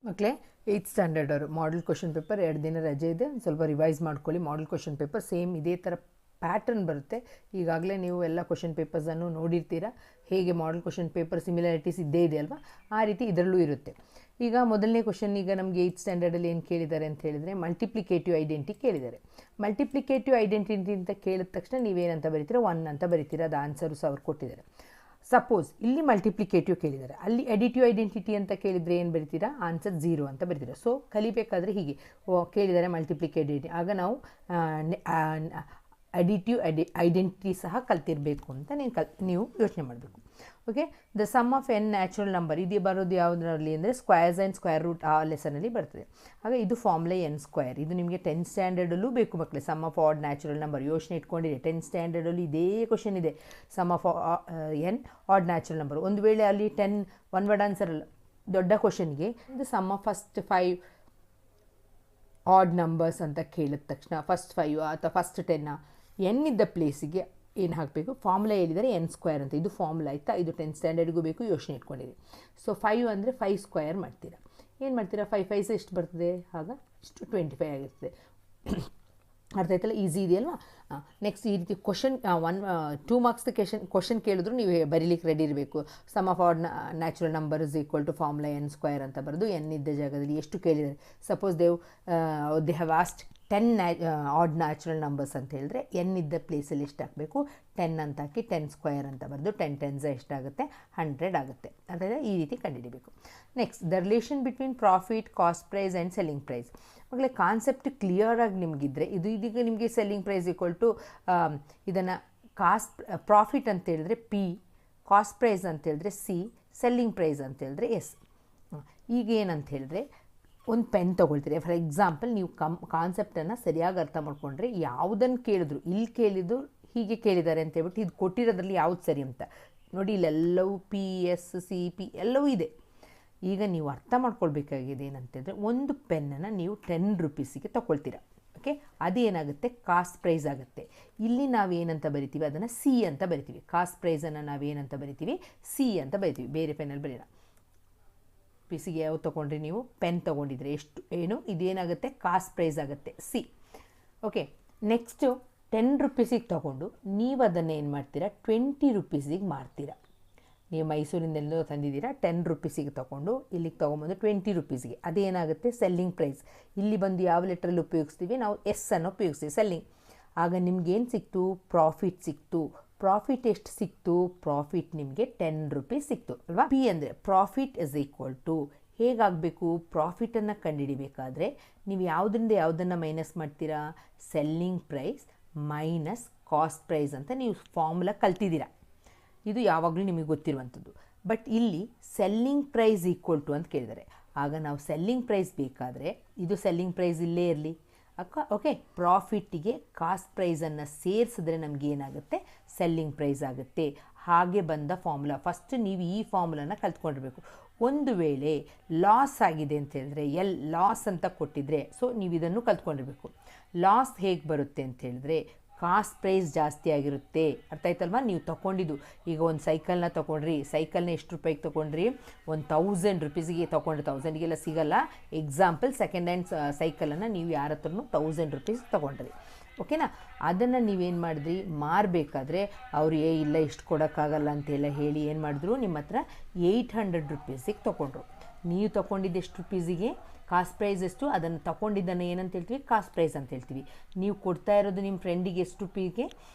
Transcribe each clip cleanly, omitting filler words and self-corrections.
ಮಕ್ಕಳೇ 8th standard ಅವರು model question paper 2 ದಿನ ರಜೆ ಇದೆ, ಸ್ವಲ್ಪ ರಿವೈಸ್ ಮಾಡ್ಕೊಳ್ಳಿ. ಮಾಡಲ್ ಕ್ವಶನ್ ಪೇಪರ್ ಸೇಮ್ ಇದೇ ಥರ ಪ್ಯಾಟರ್ನ್ ಬರುತ್ತೆ. ಈಗಾಗಲೇ ನೀವು ಎಲ್ಲ ಕ್ವಶನ್ ಪೇಪರ್ಸನ್ನು ನೋಡಿರ್ತೀರ. ಹೇಗೆ ಮಾಡಲ್ ಕ್ವಶನ್ ಪೇಪರ್ ಸಿಮಿಲಾರಿಟೀಸ್ ಇದ್ದೇ ಇದೆ ಅಲ್ವಾ, ಆ ರೀತಿ ಇದರಲ್ಲೂ ಇರುತ್ತೆ. ಈಗ ಮೊದಲನೇ ಕ್ವಶನ್, ಈಗ ನಮಗೆ 8th ಸ್ಟ್ಯಾಂಡರ್ಡಲ್ಲಿ ಏನು ಕೇಳಿದ್ದಾರೆ ಅಂತ ಹೇಳಿದರೆ ಮಲ್ಟಿಪ್ಲಿಕೇಟಿವ್ ಐಡೆಂಟಿ ಕೇಳಿದ್ದಾರೆ. ಮಲ್ಟಿಪ್ಲಿಕೇಟಿವ್ ಐಡೆಂಟಿಟಿ ಅಂತ ಕೇಳಿದ ತಕ್ಷಣ ನೀವೇನಂತ ಬರೀತೀರ, 1 ಅಂತ ಬರೀತೀರ. ಅದು ಆನ್ಸರು ಅವ್ರು ಕೊಟ್ಟಿದ್ದಾರೆ. ಸಪೋಸ್ ಇಲ್ಲಿ ಮಲ್ಟಿಪ್ಲಿಕೇಟಿವ್ ಕೇಳಿದ್ದಾರೆ, ಅಲ್ಲಿ ಎಡಿಟಿವ್ ಐಡೆಂಟಿಟಿ ಅಂತ ಕೇಳಿದರೆ ಏನು ಬರಿತೀರಾ, ಆನ್ಸರ್ 0 ಅಂತ ಬರಿತೀರಾ. ಸೊ ಕಲಿಬೇಕಾದ್ರೆ ಹೀಗೆ ಕೇಳಿದ್ದಾರೆ ಮಲ್ಟಿಪ್ಲಿಕೇಟಿವ್, ಆಗ ನಾವು ಅಡಿಟಿವ್ ಐಡೆಂಟಿಟಿ ಸಹ ಕಲ್ತಿರಬೇಕು ಅಂತ ನೀವು ಯೋಚನೆ ಮಾಡಬೇಕು. Okay, the sum of N natural number ಇದು ಬರೋದು ಯಾವುದರಲ್ಲಿ ಅಂದರೆ ಸ್ಕ್ವಯರ್ಸ್ ಆ್ಯಂಡ್ ಸ್ಕ್ವೇರ್ ರೂಟ್ ಆ ಲೆಸನಲ್ಲಿ ಬರ್ತದೆ. ಆಗ ಇದು ಫಾರ್ಮುಲಾ ಎನ್ ಸ್ಕ್ವೇರ್. ಇದು ನಿಮಗೆ 10th ಸ್ಟ್ಯಾಂಡರ್ಡಲ್ಲೂ ಬೇಕು ಮಕ್ಕಳೇ. Sum of odd natural number ಯೋಚನೆ ಇಟ್ಕೊಂಡಿದೆ. 10th ಸ್ಟ್ಯಾಂಡರ್ಡಲ್ಲಿ ಇದೇ ಕ್ವಶನ್ ಇದೆ, sum of N odd natural number. ಒಂದು ವೇಳೆ ಅಲ್ಲಿ 10 ಒನ್ ವರ್ಡ್ ಆನ್ಸರ್ ಅಲ್ಲ, ದೊಡ್ಡ ಕ್ವಶನ್ಗೆ ಇದು sum of first 5 odd numbers ಅಂತ ಕೇಳಿದ ತಕ್ಷಣ ಫಸ್ಟ್ 5 ಅಥವಾ ಫಸ್ಟ್ 10 ಎನ್ ಇದ್ದ ಪ್ಲೇಸಿಗೆ ಏನು ಹಾಕಬೇಕು, ಫಾರ್ಮುಲಾ ಹೇಳಿದರೆ ಎನ್ ಸ್ಕ್ವೇರ್ ಅಂತ. ಇದು ಫಾರ್ಮುಲಾ ಆಯಿತಾ, ಇದು 10th ಸ್ಟ್ಯಾಂಡರ್ಡ್ಗೂ ಬೇಕು, ಯೋಚನೆ ಇಟ್ಕೊಂಡಿರಿ. ಸೊ 5 ಅಂದರೆ 5 ಸ್ಕ್ವೇರ್ ಮಾಡ್ತೀರಾ. ಏನು ಮಾಡ್ತೀರಾ, 5 5 ಎಷ್ಟು ಬರ್ತದೆ, ಆಗ ಇಷ್ಟು 25 ಆಗಿರ್ತದೆ. ಅರ್ಥ ಆಯ್ತಲ್ಲ, ಈಸಿ ಇದೆಯಲ್ವಾ. ನೆಕ್ಸ್ಟ್ ಈ ರೀತಿ ಕ್ವಶನ್ 2 ಮಾರ್ಕ್ಸ್ದು ಕ್ವಶನ್ ಕೇಳಿದ್ರು ನೀವು ಬರೀಲಿಕ್ಕೆ ರೆಡಿ ಇರಬೇಕು. Sum of odd natural number is equal to formula N square ಅಂತ ಬರೆದು ಎನ್ ಇದ್ದ ಜಾಗದಲ್ಲಿ ಎಷ್ಟು ಕೇಳಿದ್ದಾರೆ. Suppose they have asked 10 odd natural numbers ಅಂತ ಹೇಳಿದ್ರೆ ಎನ್ ಇದ್ದ ಪ್ಲೇಸಲ್ಲಿ ಎಷ್ಟು ಹಾಕಬೇಕು, 10 ಅಂತ ಹಾಕಿ 10 ಸ್ಕ್ವೇರ್ ಅಂತ ಬರೆದು 10 10s ಎಷ್ಟಾಗುತ್ತೆ, 100 ಆಗುತ್ತೆ. ಅದರಿಂದ ಈ ರೀತಿ ಕಂಡುಹಿಡಿಬೇಕು. Next, the relation between profit, cost price and selling price. ಮಕ್ಕಳೇ ಕಾನ್ಸೆಪ್ಟ್ ಕ್ಲಿಯರಾಗಿ ನಿಮಗಿದ್ರೆ ಇದೀಗ ನಿಮಗೆ ಸೆಲ್ಲಿಂಗ್ ಪ್ರೈಸ್ ಈಕ್ವಲ್ ಟು ಇದನ್ನು ಪ್ರಾಫಿಟ್ ಅಂತ ಹೇಳಿದ್ರೆ ಪಿ, ಕಾಸ್ಟ್ ಪ್ರೈಸ್ ಅಂತ ಹೇಳಿದ್ರೆ ಸಿ, ಸೆಲ್ಲಿಂಗ್ ಪ್ರೈಸ್ ಅಂತ ಹೇಳಿದ್ರೆ ಎಸ್. ಈಗ ಏನಂತ ಹೇಳಿದ್ರೆ ಒಂದು ಪೆನ್ ತೊಗೊಳ್ತೀರಿ. ಫಾರ್ ಎಕ್ಸಾಂಪಲ್, ನೀವು ಕಾನ್ಸೆಪ್ಟನ್ನು ಸರಿಯಾಗಿ ಅರ್ಥ ಮಾಡ್ಕೊಂಡ್ರೆ ಯಾವುದನ್ನು ಕೇಳಿದ್ರು, ಇಲ್ಲಿ ಕೇಳಿದ್ರು ಹೀಗೆ ಕೇಳಿದ್ದಾರೆ ಅಂತ ಹೇಳ್ಬಿಟ್ಟು ಇದು ಕೊಟ್ಟಿರೋದ್ರಲ್ಲಿ ಯಾವ್ದು ಸರಿ ಅಂತ ನೋಡಿ. ಇಲ್ಲೆಲ್ಲವೂ ಪಿ ಎಸ್ ಸಿ ಪಿ ಎಲ್ಲವೂ ಇದೆ. ಈಗ ನೀವು ಅರ್ಥ ಮಾಡ್ಕೊಳ್ಬೇಕಾಗಿದೆ ಏನಂತಂದರೆ, ಒಂದು ಪೆನ್ನನ್ನು ನೀವು 10 ರೂಪೀಸಿಗೆ ತೊಗೊಳ್ತೀರಾ. ಓಕೆ, ಅದೇನಾಗುತ್ತೆ, ಕಾಸ್ಟ್ ಪ್ರೈಸ್ ಆಗುತ್ತೆ. ಇಲ್ಲಿ ನಾವೇನಂತ ಬರಿತೀವಿ, ಅದನ್ನು ಸಿ ಅಂತ ಬರಿತೀವಿ. ಕಾಸ್ಟ್ ಪ್ರೈಸನ್ನು ನಾವೇನಂತ ಬರಿತೀವಿ, ಸಿ ಅಂತ ಬರಿತೀವಿ, ಬೇರೆ ಪೆನ್ನಲ್ಲಿ ಬರೀಲ್ಲ. ಪೀಸಿಗೆ ಯಾವ್ದು ತೊಗೊಂಡ್ರಿ, ನೀವು ಪೆನ್ ತೊಗೊಂಡಿದ್ರೆ ಎಷ್ಟು ಇದೇನಾಗುತ್ತೆ, ಕಾಸ್ಟ್ ಪ್ರೈಸ್ ಆಗುತ್ತೆ, ಸಿ. ಓಕೆ, ನೆಕ್ಸ್ಟು 10 ರೂಪೀಸಿಗೆ ತೊಗೊಂಡು ನೀವು ಅದನ್ನು ಏನು ಮಾಡ್ತೀರಾ, 20 ರೂಪೀಸಿಗೆ ಮಾರ್ತೀರಾ. ನೀವು ಮೈಸೂರಿಂದೆಲ್ಲೋ ತಂದಿದ್ದೀರಾ, 10 ರೂಪೀಸಿಗೆ ತೊಗೊಂಡು ಇಲ್ಲಿಗೆ ತೊಗೊಂಬಂದು 20 ರೂಪೀಸಿಗೆ, ಅದೇನಾಗುತ್ತೆ ಸೆಲ್ಲಿಂಗ್ ಪ್ರೈಸ್. ಇಲ್ಲಿ ಬಂದು ಯಾವ ಲೆಟ್ರಲ್ಲಿ ಉಪಯೋಗಿಸ್ತೀವಿ ನಾವು, ಎಸ್ ಅನ್ನು ಉಪಯೋಗಿಸ್ತೀವಿ, ಸೆಲ್ಲಿಂಗ್. ಆಗ ನಿಮ್ಗೇನು ಸಿಕ್ತು, ಪ್ರಾಫಿಟ್ ಸಿಕ್ತು. ಪ್ರಾಫಿಟ್ ಎಷ್ಟು ಸಿಕ್ತು, ಪ್ರಾಫಿಟ್ ನಿಮಗೆ 10 ರೂಪೀಸ್ ಸಿಕ್ತು ಅಲ್ವಾ. ಪಿ ಅಂದರೆ ಪ್ರಾಫಿಟ್ ಇಸ್ ಈಕ್ವಲ್ ಟು, ಹೇಗಾಗಬೇಕು, ಪ್ರಾಫಿಟನ್ನು ಕಂಡುಹಿಡಿಬೇಕಾದ್ರೆ ನೀವು ಯಾವುದರಿಂದ ಯಾವುದನ್ನು ಮೈನಸ್ ಮಾಡ್ತೀರಾ, selling price minus cost price ಅಂತ ನೀವು ಫಾರ್ಮುಲಾ ಕಲ್ತಿದ್ದೀರಾ. ಇದು ಯಾವಾಗಲೂ ನಿಮಗೆ ಗೊತ್ತಿರುವಂಥದ್ದು. ಬಟ್ ಇಲ್ಲಿ ಸೆಲ್ಲಿಂಗ್ ಪ್ರೈಸ್ ಈಕ್ವಲ್ ಟು ಅಂತ ಕೇಳಿದ್ದಾರೆ. ಆಗ ನಾವು ಸೆಲ್ಲಿಂಗ್ ಪ್ರೈಸ್ ಬೇಕಾದರೆ ಇದು ಸೆಲ್ಲಿಂಗ್ ಪ್ರೈಸ್ ಇಲ್ಲೇ ಇರಲಿ ಓಕೆ, ಪ್ರಾಫಿಟ್ಟಿಗೆ ಕಾಸ್ಟ್ ಪ್ರೈಸನ್ನು ಸೇರಿಸಿದ್ರೆ ನಮಗೇನಾಗುತ್ತೆ, ಸೆಲ್ಲಿಂಗ್ ಪ್ರೈಸ್ ಆಗುತ್ತೆ. ಹಾಗೆ ಬಂದ ಫಾರ್ಮುಲಾ ಫಸ್ಟ್ ನೀವು ಈ ಫಾರ್ಮುಲಾನ ಕಲ್ತ್ಕೊಂಡಿರಬೇಕು. ಒಂದು ವೇಳೆ ಲಾಸ್ ಆಗಿದೆ ಅಂತ ಹೇಳಿದ್ರೆ ಲಾಸ್ ಅಂತ ಕೊಟ್ಟಿದ್ರೆ, ಸೊ ನೀವು ಇದನ್ನು ಕಲ್ತ್ಕೊಂಡಿರಬೇಕು. ಲಾಸ್ ಹೇಗೆ ಬರುತ್ತೆ ಅಂತ ಹೇಳಿದ್ರೆ, ಕಾಸ್ಟ್ ಪ್ರೈಸ್ ಜಾಸ್ತಿ ಆಗಿರುತ್ತೆ. ಅರ್ಥ ಆಯ್ತಲ್ವಾ. ನೀವು ತೊಗೊಂಡಿದ್ದು ಈಗ ಒಂದು ಸೈಕಲ್ನ ತೊಗೊಂಡ್ರಿ, ಸೈಕಲ್ನ ಎಷ್ಟು ರೂಪಾಯಿಗೆ ತೊಗೊಂಡ್ರಿ, 1000 ರೂಪೀಸಿಗೆ ತೊಗೊಂಡ್ರಿ. 1000ಗೆಲ್ಲ ಸಿಗಲ್ಲ. ಎಕ್ಸಾಂಪಲ್, ಸೆಕೆಂಡ್ ಹ್ಯಾಂಡ್ ಸೈಕಲನ್ನು ನೀವು ಯಾರ ಹತ್ರನೂ 1000 ರೂಪೀಸ್ ತೊಗೊಂಡ್ರಿ. ಓಕೆನಾ, ಅದನ್ನು ನೀವೇನು ಮಾಡಿದ್ರಿ, ಮಾರಬೇಕಾದ್ರೆ ಅವರು ಇಲ್ಲ ಇಷ್ಟು ಕೊಡೋಕ್ಕಾಗಲ್ಲ ಅಂತೆಲ್ಲ ಹೇಳಿ ಏನು ಮಾಡಿದ್ರು, ನಿಮ್ಮ ಹತ್ರ 800 ರೂಪೀಸಿಗೆ ತೊಗೊಂಡ್ರು. ನೀವು ತೊಗೊಂಡಿದ್ದು ಎಷ್ಟು ರೂಪೀಸಿಗೆ, ಕಾಸ್ಟ್ ಪ್ರೈಸ್ ಎಷ್ಟು, ಅದನ್ನು ತೊಗೊಂಡಿದ್ದನ್ನು ಏನಂತ ಹೇಳ್ತೀವಿ, ಕಾಸ್ಟ್ ಪ್ರೈಸ್ ಅಂತ ಹೇಳ್ತೀವಿ. ನೀವು ಕೊಡ್ತಾ ಇರೋದು ನಿಮ್ಮ ಫ್ರೆಂಡಿಗೆ ಎಷ್ಟು ರೂಪಾಯಿಗೆ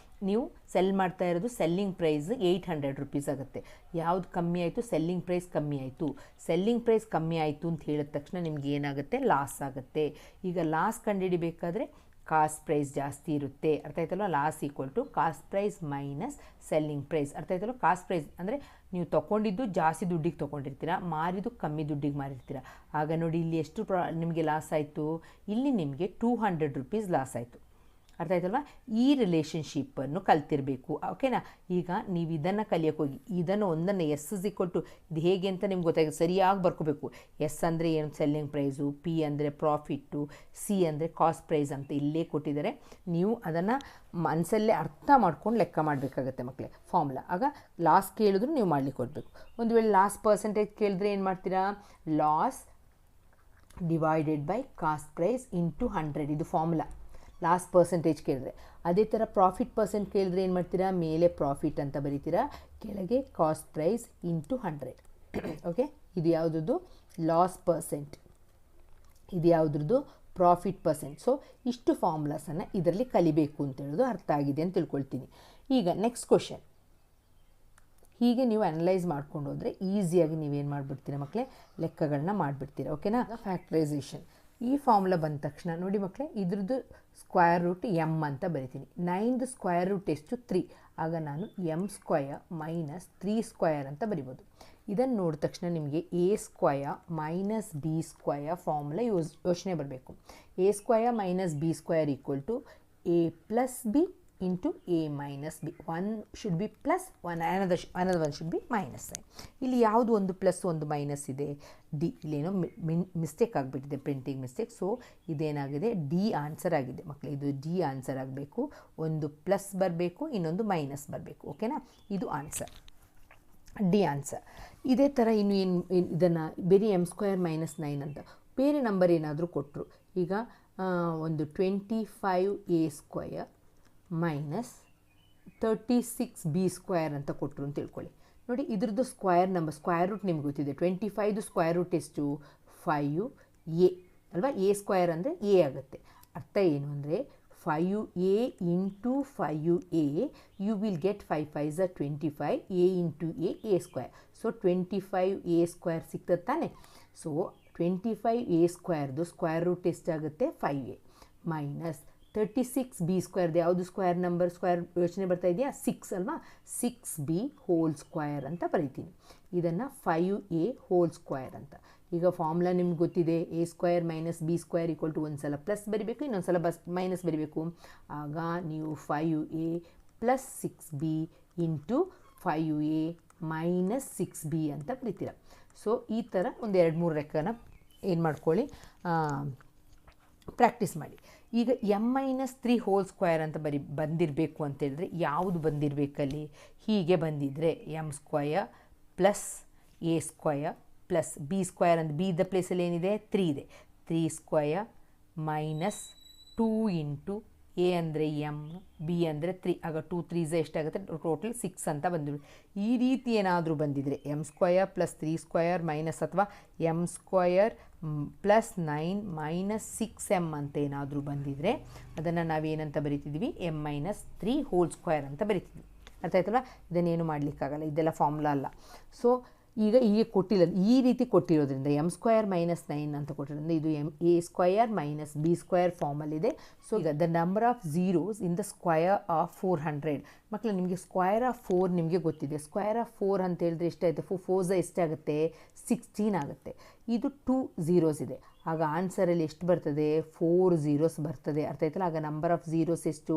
ನೀವು ಸೆಲ್ ಮಾಡ್ತಾ ಇರೋದು, ಸೆಲ್ಲಿಂಗ್ ಪ್ರೈಸ್ 800 ರೂಪೀಸ್ ಆಗುತ್ತೆ. ಯಾವುದು ಕಮ್ಮಿ ಆಯಿತು, ಸೆಲ್ಲಿಂಗ್ ಪ್ರೈಸ್ ಕಮ್ಮಿ ಆಯಿತು. ಸೆಲ್ಲಿಂಗ್ ಪ್ರೈಸ್ ಕಮ್ಮಿ ಆಯಿತು ಅಂತ ಹೇಳಿದ ತಕ್ಷಣ ನಿಮ್ಗೆ ಏನಾಗುತ್ತೆ, ಲಾಸ್ ಆಗುತ್ತೆ. ಈಗ ಲಾಸ್ ಕಂಡುಹಿಡಿಬೇಕಾದ್ರೆ ಕಾಸ್ಟ್ ಪ್ರೈಸ್ ಜಾಸ್ತಿ ಇರುತ್ತೆ. ಅರ್ಥ ಆಯ್ತಲ್ವ. Loss equal to cost price minus selling price. ಅರ್ಥ ಆಯ್ತಲ್ವ. ಕಾಸ್ಟ್ ಪ್ರೈಸ್ ಅಂದರೆ ನೀವು ತೊಗೊಂಡಿದ್ದು ಜಾಸ್ತಿ ದುಡ್ಡಿಗೆ ತೊಗೊಂಡಿರ್ತೀರ, ಮಾರಿದ್ದು ಕಮ್ಮಿ ದುಡ್ಡಿಗೆ ಮಾರಿರ್ತೀರ. ಆಗ ನೋಡಿ ಇಲ್ಲಿ ಎಷ್ಟು ನಿಮಗೆ ಲಾಸ್ ಆಯಿತು, ಇಲ್ಲಿ ನಿಮಗೆ 200 ರೂಪೀಸ್ ಲಾಸ್ ಆಯಿತು. ಅರ್ಥ ಆಯ್ತಲ್ವ. ಈ ರಿಲೇಷನ್ಶಿಪ್ಪನ್ನು ಕಲ್ತಿರಬೇಕು. ಓಕೆನಾ. ಈಗ ನೀವು ಇದನ್ನು ಕಲಿಯೋಕೆ ಹೋಗಿ ಇದನ್ನು ಒಂದನ್ನು ಎಸ್ ಇಸ್ ಈಕ್ವಲ್ ಟು ಇದು ಹೇಗೆ ಅಂತ ನಿಮ್ಗೆ ಗೊತ್ತಾಗುತ್ತೆ, ಸರಿಯಾಗಿ ಬರ್ಕೋಬೇಕು. ಎಸ್ ಅಂದರೆ ಏನು, ಸೆಲ್ಲಿಂಗ್ ಪ್ರೈಸು, ಪಿ ಅಂದರೆ ಪ್ರಾಫಿಟ್ಟು, ಸಿ ಅಂದರೆ ಕಾಸ್ಟ್ ಪ್ರೈಸ್ ಅಂತ ಇಲ್ಲೇ ಕೊಟ್ಟಿದ್ದಾರೆ. ನೀವು ಅದನ್ನು ಮನಸ್ಸಲ್ಲೇ ಅರ್ಥ ಮಾಡ್ಕೊಂಡು ಲೆಕ್ಕ ಮಾಡಬೇಕಾಗತ್ತೆ ಮಕ್ಕಳೇ ಫಾರ್ಮುಲಾ. ಆಗ ಲಾಸ್ ಕೇಳಿದ್ರು ನೀವು ಮಾಡಲಿಕ್ಕೆ ಕೊಡಬೇಕು. ಒಂದು ವೇಳೆ ಲಾಸ್ ಪರ್ಸೆಂಟೇಜ್ ಕೇಳಿದ್ರೆ ಏನು ಮಾಡ್ತೀರಾ, loss divided by cost price into 100. ಇದು ಫಾರ್ಮುಲಾ. ಲಾಸ್ಟ್ ಪರ್ಸೆಂಟೇಜ್ ಕೇಳಿದ್ರೆ. ಅದೇ ಥರ ಪ್ರಾಫಿಟ್ ಪರ್ಸೆಂಟ್ ಕೇಳಿದ್ರೆ ಏನು ಮಾಡ್ತೀರಾ, ಮೇಲೆ ಪ್ರಾಫಿಟ್ ಅಂತ ಬರೀತೀರಾ, ಕೆಳಗೆ ಕಾಸ್ಟ್ ಪ್ರೈಸ್ ಇಂಟು 100. ಓಕೆ, ಇದು ಯಾವುದದು ಲಾಸ್ ಪರ್ಸೆಂಟ್, ಇದು ಯಾವುದ್ರದ್ದು ಪ್ರಾಫಿಟ್ ಪರ್ಸೆಂಟ್. ಸೊ ಇಷ್ಟು ಫಾರ್ಮುಲಾಸನ್ನು ಇದರಲ್ಲಿ ಕಲಿಬೇಕು ಅಂತ ಹೇಳೋದು ಅರ್ಥ ಆಗಿದೆ ಅಂತ ತಿಳ್ಕೊಳ್ತೀನಿ. ಈಗ ನೆಕ್ಸ್ಟ್ ಕ್ವಶನ್. ಹೀಗೆ ನೀವು ಅನಲೈಸ್ ಮಾಡ್ಕೊಂಡು ಹೋದರೆ ಈಸಿಯಾಗಿ ನೀವೇನು ಮಾಡಿಬಿಡ್ತೀರಾ ಮಕ್ಕಳೇ, ಲೆಕ್ಕಗಳನ್ನ ಮಾಡಿಬಿಡ್ತೀರಾ. ಓಕೆನಾ. ಫ್ಯಾಕ್ಟ್ರೈಸೇಷನ್ ಈ ಫಾರ್ಮುಲಾ ಬಂದ ತಕ್ಷಣ ನೋಡಿ ಮಕ್ಕಳೇ, ಇದ್ರದ್ದು ಸ್ಕ್ವಯರ್ ರೂಟ್ ಎಮ್ ಅಂತ ಬರಿತೀನಿ. 9ದು ಸ್ಕ್ವಯರ್ ರೂಟ್ ಎಷ್ಟು 3, ಆಗ ನಾನು ಎಮ್ ಸ್ಕ್ವಯರ್ ಮೈನಸ್ 3 ಸ್ಕ್ವಯರ್ ಅಂತ ಬರಿಬೋದು. ಇದನ್ನು ನೋಡಿದ ತಕ್ಷಣ ನಿಮಗೆ A square minus B square formula ಯೋಚನೆ ಬರಬೇಕು. A square minus B square equal to A plus B into A minus B. One should be plus, another one should be minus. ಇಲ್ಲಿ ಯಾವುದು ಒಂದು ಪ್ಲಸ್ ಒಂದು ಮೈನಸ್ ಇದೆ, D. ಇಲ್ಲೇನೋ mistake ಆಗಿಬಿಟ್ಟಿದೆ, printing mistake. So ಇದೇನಾಗಿದೆ, ಡಿ ಆನ್ಸರ್ ಆಗಿದೆ ಮಕ್ಕಳು. ಇದು ಡಿ ಆನ್ಸರ್ ಆಗಬೇಕು. ಒಂದು ಪ್ಲಸ್ ಬರಬೇಕು, ಇನ್ನೊಂದು ಮೈನಸ್ ಬರಬೇಕು. ಓಕೆನಾ, ಇದು ಆನ್ಸರ್, ಡಿ ಆನ್ಸರ್. ಇದೇ ಥರ ಇನ್ನು ಏನು ಇದನ್ನು ಬೇರೆ ಎಮ್ ಸ್ಕ್ವಯರ್ ಮೈನಸ್ 9 ಅಂತ ಬೇರೆ ನಂಬರ್ ಏನಾದರೂ ಕೊಟ್ಟರು. ಈಗ ಒಂದು 25 A square minus 36 B square ಅಂತ ಕೊಟ್ಟರು ಅಂತ ತಿಳ್ಕೊಳ್ಳಿ. ನೋಡಿ, ಇದ್ರದ್ದು ಸ್ಕ್ವಯರ್ ನಂಬರ್, ಸ್ಕ್ವಯರ್ ರೂಟ್ ನಿಮ್ಗೆ ಗೊತ್ತಿದೆ. 25ದು ಸ್ಕ್ವಯರ್ ರೂಟ್ ಎಷ್ಟು 5 ಎ ಅಲ್ವಾ. ಎ ಸ್ಕ್ವಯರ್ ಅಂದರೆ ಎ ಆಗುತ್ತೆ. ಅರ್ಥ ಏನು ಅಂದರೆ 5a into 5a, you will get 5 5s are 25, a into a square. So 25a square ಸಿಗ್ತದೆ ತಾನೆ. ಸೊ 25a ಸ್ಕ್ವಯರ್ದು ಸ್ಕ್ವಯರ್ ರೂಟ್ ಎಷ್ಟಾಗುತ್ತೆ 5a ಮೈನಸ್ 36 ಬಿ ಸ್ಕ್ವಯರ್ದು ಯಾವುದು ಸ್ಕ್ವಯರ್ ನಂಬರ್, ಸ್ಕ್ವಯರ್ ಯೋಚನೆ ಬರ್ತಾ ಇದೆಯಾ, 6 ಅಲ್ವಾ. 6b ಹೋಲ್ ಸ್ಕ್ವಯರ್ ಅಂತ ಬರೀತೀನಿ. ಇದನ್ನು 5a ಹೋಲ್ ಸ್ಕ್ವಯರ್ ಅಂತ. ಈಗ ಫಾರ್ಮುಲಾ ನಿಮ್ಗೆ ಗೊತ್ತಿದೆ, A square minus B square equal to ಒಂದು ಸಲ ಪ್ಲಸ್ ಬರಿಬೇಕು, ಇನ್ನೊಂದು ಸಲ ಮೈನಸ್ ಬರಿಬೇಕು. ಆಗ ನೀವು 5a plus 6b into 5a minus 6b ಅಂತ ಬರಿತೀರ. ಸೊ ಈ ಥರ ಒಂದು 2-3 ಲೆಕ್ಕನ ಏನು ಮಾಡ್ಕೊಳ್ಳಿ, ಪ್ರಾಕ್ಟೀಸ್ ಮಾಡಿ. ಈಗ ಎಮ್ ಮೈನಸ್ 3 ಹೋಲ್ ಸ್ಕ್ವಯರ್ ಅಂತ ಬಂದಿರಬೇಕು ಅಂತೇಳಿದ್ರೆ ಯಾವುದು ಬಂದಿರಬೇಕಲ್ಲಿ, ಹೀಗೆ ಬಂದಿದ್ದರೆ M square plus A square plus B square ಅಂದರೆ ಬಿ ಇದ್ದ ಪ್ಲೇಸಲ್ಲಿ ಏನಿದೆ 3 ಇದೆ. 3 ಸ್ಕ್ವಯರ್ ಮೈನಸ್ 2 ಇಂಟು ಎ ಅಂದರೆ ಎಮ್, ಬಿ ಅಂದರೆ 3, ಆಗ 2 3s ಎಷ್ಟಾಗುತ್ತೆ, ಟೋಟಲ್ 6 ಅಂತ ಬಂದಿರುತ್ತೆ. ಈ ರೀತಿ ಏನಾದರೂ ಬಂದಿದ್ದರೆ M square plus 3 square minus, ಅಥವಾ M square plus 9 minus 6m ಅಂತ ಏನಾದರೂ ಬಂದಿದ್ದರೆ ಅದನ್ನು ನಾವೇನಂತ ಬರಿತಿದ್ವಿ, ಎಮ್ ಮೈನಸ್ 3 ಹೋಲ್ ಸ್ಕ್ವಯರ್ ಅಂತ ಬರಿತಿದ್ವಿ. ಅರ್ಥ ಆಯ್ತಲ್ವ. ಇದನ್ನೇನು ಮಾಡಲಿಕ್ಕಾಗಲ್ಲ, ಇದೆಲ್ಲ ಫಾರ್ಮುಲಾ ಅಲ್ಲ. ಸೊ ಈಗ ಹೀಗೆ ಕೊಟ್ಟಿಲ್ಲ, ಈ ರೀತಿ ಕೊಟ್ಟಿರೋದ್ರಿಂದ ಎಮ್ ಸ್ಕ್ವಯರ್ ಮೈನಸ್ 9 ಅಂತ ಕೊಟ್ಟಿರೋದ್ರಿಂದ ಇದು um A square minus B square ಫಾರ್ಮಲ್ಲಿದೆ. ಸೊ ಈಗ the number of zeros in the square of 400. ಮಕ್ಕಳು ನಿಮಗೆ ಸ್ಕ್ವಯರ್ ಆಫ್ 4 ನಿಮಗೆ ಗೊತ್ತಿದೆ. ಸ್ಕ್ವಯರ್ ಆಫ್ 4 ಅಂತ ಹೇಳಿದ್ರೆ ಎಷ್ಟಾಯಿತು, 4s ಎಷ್ಟಾಗುತ್ತೆ 16 ಆಗುತ್ತೆ. ಇದು 2 zeros ಇದೆ, ಆಗ ಆನ್ಸರಲ್ಲಿ ಎಷ್ಟು ಬರ್ತದೆ 4 zeros ಬರ್ತದೆ. ಅರ್ಥ ಆಯ್ತಲ್ಲ. ಆಗ ನಂಬರ್ ಆಫ್ ಝೀರೋಸ್ ಎಷ್ಟು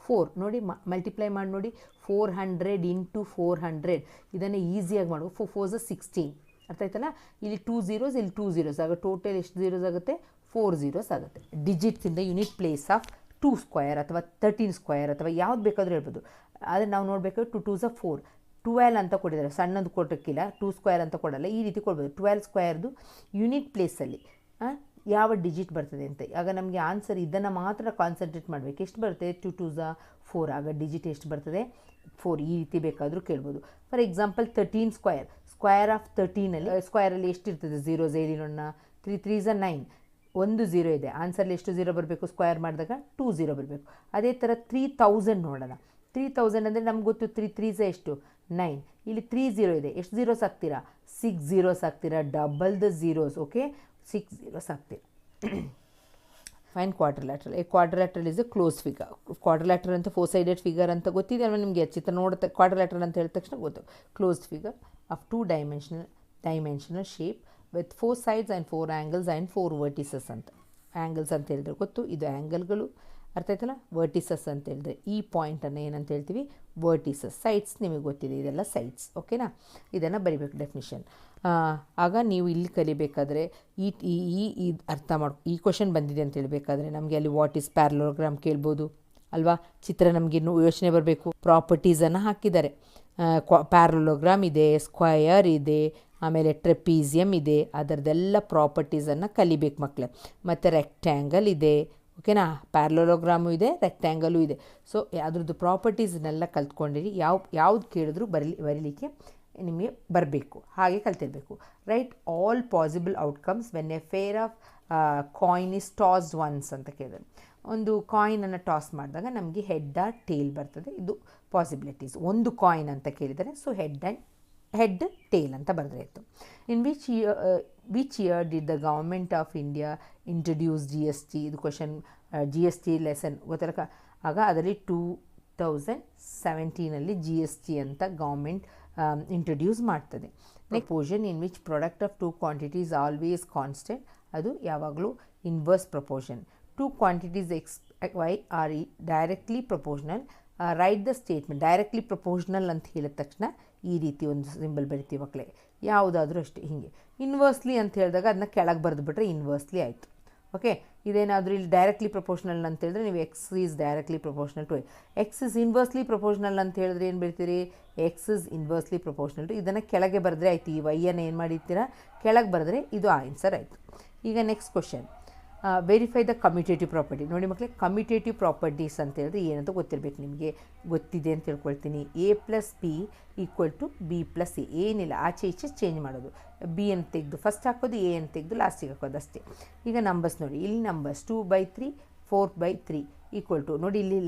4. ನೋಡಿ ಮಲ್ಟಿಪ್ಲೈ ಮಾಡಿ ನೋಡಿ, 400 ಇಂಟು 400 ಇದನ್ನು ಈಸಿಯಾಗಿ ಮಾಡುವ. 4 4s 16. ಅರ್ಥ ಆಯ್ತಲ್ಲ. ಇಲ್ಲಿ 2 zeros, ಇಲ್ಲಿ 2 zeros, ಆಗ ಟೋಟಲ್ ಎಷ್ಟು zeros ಆಗುತ್ತೆ 4 zeros ಆಗುತ್ತೆ. Digits in the unit place of 2 square ಅಥವಾ 13 ಸ್ಕ್ವಯರ್ ಅಥವಾ ಯಾವ್ದು ಬೇಕಾದರೂ ಹೇಳ್ಬೋದು. ಆದರೆ ನಾವು ನೋಡಬೇಕಾದ್ರೆ 2 2s 4, 12 ಅಂತ ಕೊಟ್ಟಿದ್ದಾರೆ. ಸಣ್ಣದು ಕೊಟ್ಟಕ್ಕಿಲ್ಲ, 2 ಸ್ಕ್ವಯರ್ ಅಂತ ಕೊಡಲ್ಲ, ಈ ರೀತಿ ಕೊಡ್ಬೋದು. 12 ಸ್ಕ್ವಯರ್ದು ಯೂನಿಟ್ ಪ್ಲೇಸಲ್ಲಿ ಯಾವ ಡಿಜಿಟ್ ಬರ್ತದೆ ಅಂತ. ಆಗ ನಮಗೆ ಆನ್ಸರ್ ಇದನ್ನು ಮಾತ್ರ ಕಾನ್ಸಂಟ್ರೇಟ್ ಮಾಡಬೇಕು. ಎಷ್ಟು ಬರುತ್ತೆ 2 2s 4, ಆಗ ಡಿಜಿಟ್ ಎಷ್ಟು ಬರ್ತದೆ 4. ಈ ರೀತಿ ಬೇಕಾದರೂ ಕೇಳ್ಬೋದು. For example 13 square, square of 13ಅಲ್ಲಿ ಸ್ಕ್ವಯರಲ್ಲಿ ಎಷ್ಟಿರ್ತದೆ zeros ಹೇಳಿ ನೋಡೋಣ. 3 3s 9, ಒಂದು 0 ಇದೆ. ಆನ್ಸರ್ಲಿ ಎಷ್ಟು 0 ಬರಬೇಕು, ಸ್ಕ್ವಯರ್ ಮಾಡಿದಾಗ 2 0 ಬರಬೇಕು. ಅದೇ ಥರ 3000 ನೋಡೋಣ. 3000 ಅಂದರೆ ನಮ್ಗೆ ಗೊತ್ತು 3 3s ಎಷ್ಟು 9, ಇಲ್ಲಿ 3 0 ಇದೆ. ಎಷ್ಟು zeros ಹಾಕ್ತೀರಾ 6 zeros ಹಾಕ್ತೀರಾ, double the zeros. Okay, 6 zeros ಹಾಕ್ತೀರಾ. Fine quadrilateral. A quadrilateral is A close figure. Quadrilateral ಅಂತ 4 sided ಫಿಗರ್ ಅಂತ ಗೊತ್ತಿದೆ ಅಲ್ವಾ ನಿಮಗೆ. ಚಿತ್ರ ನೋಡುತ್ತೆ ಕ್ವಾಡ್ರಿಲ್ಯಾಟ್ರಲ್ ಅಂತ ಹೇಳಿದ ತಕ್ಷಣ ಗೊತ್ತು. Closed figure of 2 dimensional shape with 4 sides and 4 angles and 4 vertices ಅಂತ. ಆ್ಯಂಗಲ್ಸ್ ಅಂತ ಹೇಳಿದ್ರೆ ಗೊತ್ತು, ಇದು ಆ್ಯಂಗಲ್ಗಳು. ಅರ್ಥ ಆಯ್ತಲ್ಲ. ವರ್ಟಿಸಸ್ ಅಂತ ಹೇಳಿದ್ರೆ ಈ ಪಾಯಿಂಟನ್ನು ಏನಂತ ಹೇಳ್ತೀವಿ ವರ್ಟಿಸಸ್. ಸೈಡ್ಸ್ ನಿಮಗೆ ಗೊತ್ತಿದೆ, ಇದೆಲ್ಲ ಸೈಡ್ಸ್. ಓಕೆನಾ. ಇದನ್ನು ಬರಿಬೇಕು ಡೆಫಿನಿಷನ್. ಆಗ ನೀವು ಇಲ್ಲಿ ಕಲಿಬೇಕಾದ್ರೆ ಈ ಅರ್ಥ ಈ ಕ್ವಶನ್ ಬಂದಿದೆ ಅಂತ ಹೇಳಬೇಕಾದ್ರೆ ನಮಗೆ ಅಲ್ಲಿ ವಾಟ್ ಈಸ್ ಪ್ಯಾರಲೋಗ್ರಾಮ್ ಕೇಳ್ಬೋದು ಅಲ್ವಾ. ಚಿತ್ರ ನಮಗೆ ಯೋಚನೆ ಬರಬೇಕು. ಪ್ರಾಪರ್ಟೀಸನ್ನು ಹಾಕಿದ್ದಾರೆ. ಪ್ಯಾರಲೋಗ್ರಾಮ್ ಇದೆ, ಸ್ಕ್ವಯರ್ ಇದೆ, ಆಮೇಲೆ ಟ್ರೆಪೀಸಿಯಮ್ ಇದೆ, ಅದರದ್ದೆಲ್ಲ ಪ್ರಾಪರ್ಟೀಸನ್ನು ಕಲಿಬೇಕು ಮಕ್ಕಳೇ. ಮತ್ತು ರೆಕ್ಟ್ಯಾಂಗಲ್ ಇದೆ, ಓಕೆನಾ, ಪ್ಯಾರಲೋಗ್ರಾಮು ಇದೆ, ರೆಕ್ಟ್ಯಾಂಗಲು ಇದೆ. ಸೊ ಅದ್ರದ್ದು ಪ್ರಾಪರ್ಟೀಸ್ನೆಲ್ಲ ಕಲ್ತ್ಕೊಂಡಿರಿ. ಯಾವ್ದು ಕೇಳಿದ್ರು ಬರೀಲಿಕ್ಕೆ ನಿಮಗೆ ಬರಬೇಕು, ಹಾಗೆ ಕಲ್ತಿರಬೇಕು. Write all possible outcomes when a fair of coin is tossed once ಅಂತ ಕೇಳಿದ್ರೆ, ಒಂದು ಕಾಯಿನನ್ನು ಟಾಸ್ ಮಾಡಿದಾಗ ನಮಗೆ ಹೆಡ್ ಆರ್ ಟೇಲ್ ಬರ್ತದೆ. ಇದು ಪಾಸಿಬಿಲಿಟೀಸ್. ಒಂದು ಕಾಯಿನ್ ಅಂತ ಕೇಳಿದರೆ ಸೊ ಹೆಡ್ ಟೇಲ್ ಅಂತ ಬರೆದ್ರೆ ಇತ್ತು. In which year did the government of India introduce GST? ಇದು ಕ್ವಶನ್. GST ಲೆಸನ್ ಗೊತ್ತಲ್ಲ. ಆಗ ಅದರಲ್ಲಿ 2017 GST ಅಂತ ಗೌರ್ಮೆಂಟ್ ಇಂಟ್ರೊಡ್ಯೂಸ್ ಮಾಡ್ತದೆ. Proportion in which product of 2 quantities always constant, ಅದು ಯಾವಾಗಲೂ inverse proportion. 2 quantities X, Y R directly proportional. Right the statement. Directly proportional ಅಂತ ಹೇಳಿದ ತಕ್ಷಣ ಈ ರೀತಿ ಒಂದು ಸಿಂಬಲ್ ಬರಿತೀವಿ ಮಕ್ಕಳೇ, ಯಾವುದಾದ್ರೂ ಅಷ್ಟೇ. ಹೀಗೆ ಇನ್ವರ್ಸ್ಲಿ ಅಂತ ಹೇಳಿದಾಗ ಅದನ್ನ ಕೆಳಗೆ ಬರೆದುಬಿಟ್ರೆ ಇನ್ವರ್ಸ್ಲಿ ಆಯಿತು. ಓಕೆ, ಇದೇನಾದರೂ ಇಲ್ಲಿ ಡೈರೆಕ್ಟ್ಲಿ ಪ್ರಪೋರ್ಷನಲ್ ಅಂತ ಹೇಳಿದ್ರೆ ನೀವು X is directly proportional to X is inversely proportional ಅಂತ ಹೇಳಿದ್ರೆ ಏನು ಬರೀತೀರಿ? X is inversely proportional to. ಇದನ್ನು ಕೆಳಗೆ ಬರೆದ್ರೆ ಆಯಿತು. ಈ ವೈಯನ್ನು ಏನು ಮಾಡಿರ್ತೀರಾ? ಕೆಳಗೆ ಬರೆದ್ರೆ ಇದು ಆನ್ಸರ್ ಆಯಿತು. ಈಗ next question, verify the commutative property. ನೋಡಿ ಮಕ್ಕಳೇ, ಕಮ್ಯುಟೇಟಿವ್ ಪ್ರಾಪರ್ಟೀಸ್ ಅಂತ ಹೇಳಿದ್ರೆ ಏನಂತ ಗೊತ್ತಿರಬೇಕು ನಿಮಗೆ. ಗೊತ್ತಿದೆ ಅಂತ ತಿಳ್ಕೊಳ್ತೀನಿ. A+B = B+A. ಏನಿಲ್ಲ, ಆಚೆ ಈಚೆ ಚೇಂಜ್ ಮಾಡೋದು. B ಅಂತ ತೆಗೆದು ಫಸ್ಟ್ ಹಾಕೋದು, A ಅಂತ ತೆಗೆದು ಲಾಸ್ಟಿಗೆ ಹಾಕೋದು ಅಷ್ಟೇ. ಈಗ ನಂಬರ್ಸ್ ನೋಡಿ, ಇಲ್ಲಿ ನಂಬರ್ಸ್ 2/3 4/3 = ನೋಡಿ ಇಲ್ಲಿ